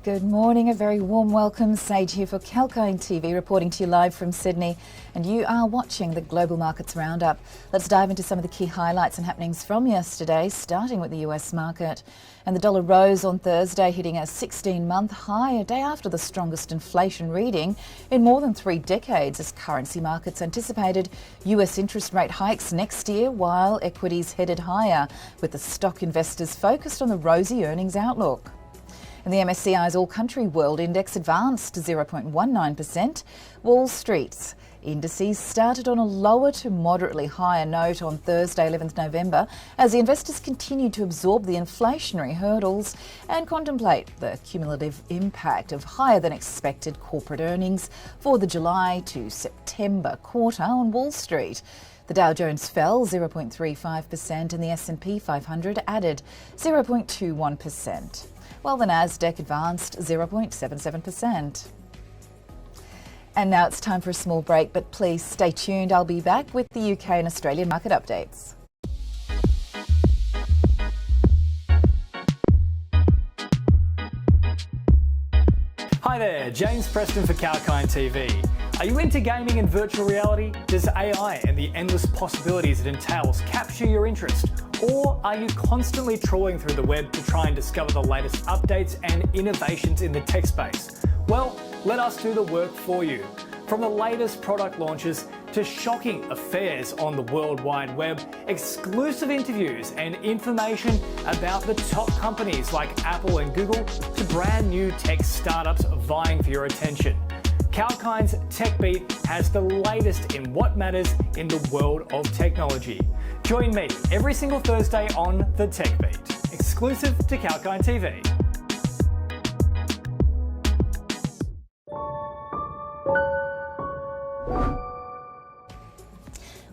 Good morning, a very warm welcome. Sage here for Kalkine TV, reporting to you live from Sydney, and you are watching the Global Markets Roundup. Let's dive into some of the key highlights and happenings from yesterday, starting with the US market. And the dollar rose on Thursday, hitting a 16-month high, a day after the strongest inflation reading in more than 3 decades, as currency markets anticipated US interest rate hikes next year, while equities headed higher, with the stock investors focused on the rosy earnings outlook. And the MSCI's All-Country World Index advanced 0.19%. Wall Street's indices started on a lower to moderately higher note on Thursday, 11th November, as the investors continued to absorb the inflationary hurdles and contemplate the cumulative impact of higher than expected corporate earnings for the July to September quarter on Wall Street. The Dow Jones fell 0.35% and the S&P 500 added 0.21%. while the Nasdaq advanced 0.77%. And now it's time for a small break, but please stay tuned. I'll be back with the UK and Australian market updates. Hi there, James Preston for Kalkine TV. Are you into gaming and virtual reality? Does AI and the endless possibilities it entails capture your interest? Or are you constantly trawling through the web to try and discover the latest updates and innovations in the tech space? Well, let us do the work for you. From the latest product launches to shocking affairs on the World Wide Web, exclusive interviews and information about the top companies like Apple and Google to brand new tech startups vying for your attention. Kalkine's Tech Beat has the latest in what matters in the world of technology. Join me every single Thursday on the Tech Beat, exclusive to Kalkine TV.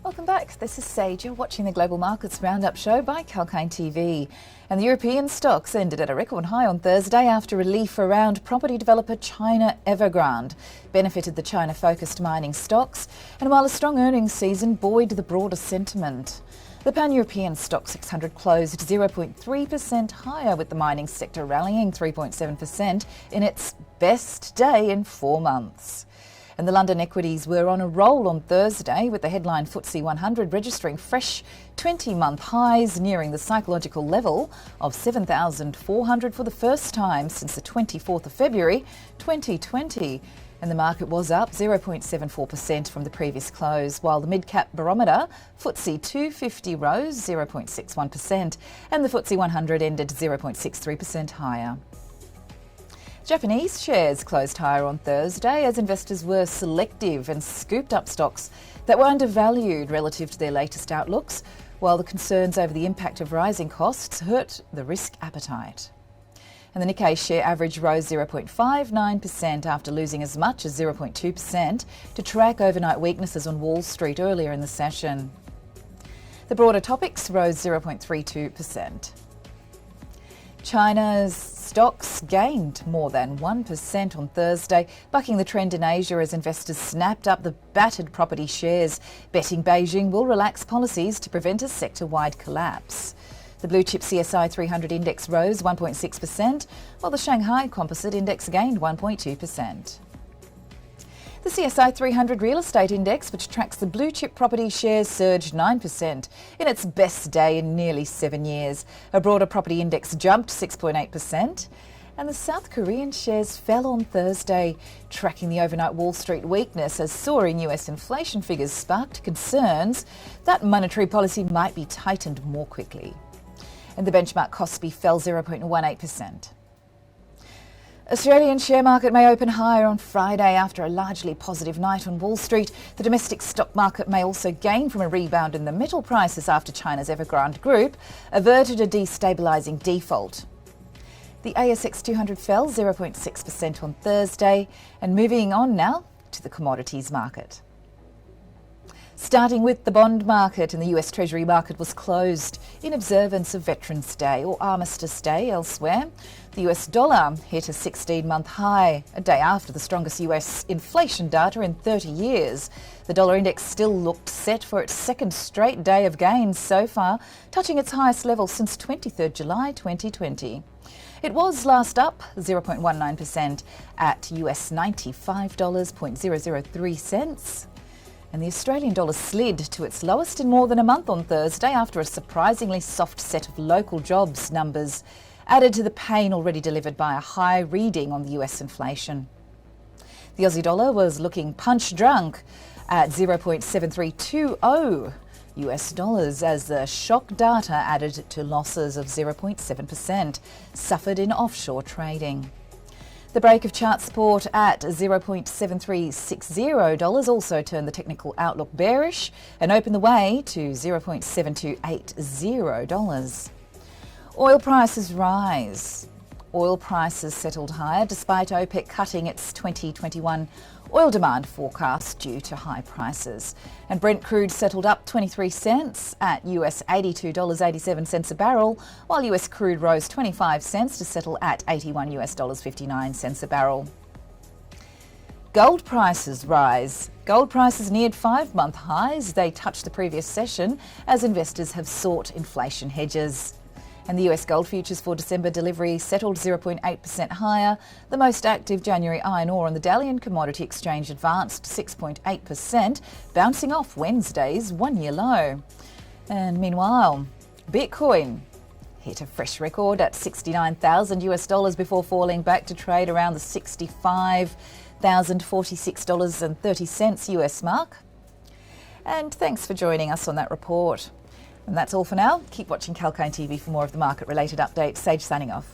Welcome back. This is Sage. You're watching the Global Markets Roundup show by Kalkine TV. And the European stocks ended at a record high on Thursday after relief around property developer China Evergrande benefited the China-focused mining stocks, and while a strong earnings season buoyed the broader sentiment. The Pan-European Stock 600 closed 0.3% higher, with the mining sector rallying 3.7% in its best day in 4 months. And the London equities were on a roll on Thursday, with the headline FTSE 100 registering fresh 20-month highs, nearing the psychological level of 7,400 for the first time since the 24th of February 2020. And the market was up 0.74% from the previous close, while the mid-cap barometer FTSE 250 rose 0.61% and the FTSE 100 ended 0.63% higher. Japanese shares closed higher on Thursday as investors were selective and scooped up stocks that were undervalued relative to their latest outlooks, while the concerns over the impact of rising costs hurt the risk appetite. And the Nikkei share average rose 0.59% after losing as much as 0.2% to track overnight weaknesses on Wall Street earlier in the session. The broader topics rose 0.32%. China's stocks gained more than 1% on Thursday, bucking the trend in Asia as investors snapped up the battered property shares, betting Beijing will relax policies to prevent a sector-wide collapse. The blue-chip CSI 300 index rose 1.6%, while the Shanghai Composite Index gained 1.2%. The CSI 300 Real Estate Index, which tracks the blue-chip property shares, surged 9% in its best day in nearly 7 years. A broader property index jumped 6.8%. And the South Korean shares fell on Thursday, tracking the overnight Wall Street weakness as soaring US inflation figures sparked concerns that monetary policy might be tightened more quickly. And the benchmark Kospi fell 0.18%. Australian share market may open higher on Friday after a largely positive night on Wall Street. The domestic stock market may also gain from a rebound in the metal prices after China's Evergrande Group averted a destabilising default. The ASX 200 fell 0.6% on Thursday, and moving on now to the commodities market. Starting with the bond market, and the US Treasury market was closed in observance of Veterans Day or Armistice Day elsewhere. The US dollar hit a 16-month high, a day after the strongest US inflation data in 30 years. The dollar index still looked set for its second straight day of gains so far, touching its highest level since 23rd July 2020. It was last up 0.19% at US $95.003. And the Australian dollar slid to its lowest in more than a month on Thursday after a surprisingly soft set of local jobs numbers added to the pain already delivered by a high reading on the US inflation. The Aussie dollar was looking punch drunk at 0.7320 US dollars as the shock data added to losses of 0.7% suffered in offshore trading. The break of chart support at $0.7360 also turned the technical outlook bearish and opened the way to $0.7280. Oil prices rise. Oil prices settled higher despite OPEC cutting its 2021 oil demand forecast due to high prices. And Brent crude settled up 23 cents at US $82.87 a barrel, while US crude rose 25 cents to settle at $81.59 a barrel. Gold prices rise. Gold prices neared 5-month highs. They touched the previous session as investors have sought inflation hedges. And the US gold futures for December delivery settled 0.8% higher. The most active January iron ore on the Dalian Commodity Exchange advanced 6.8%, bouncing off Wednesday's one-year low. And meanwhile, Bitcoin hit a fresh record at $69,000 before falling back to trade around the $65,046.30 US mark. And thanks for joining us on that report. And that's all for now. Keep watching Kalkine TV for more of the market-related updates. Sage signing off.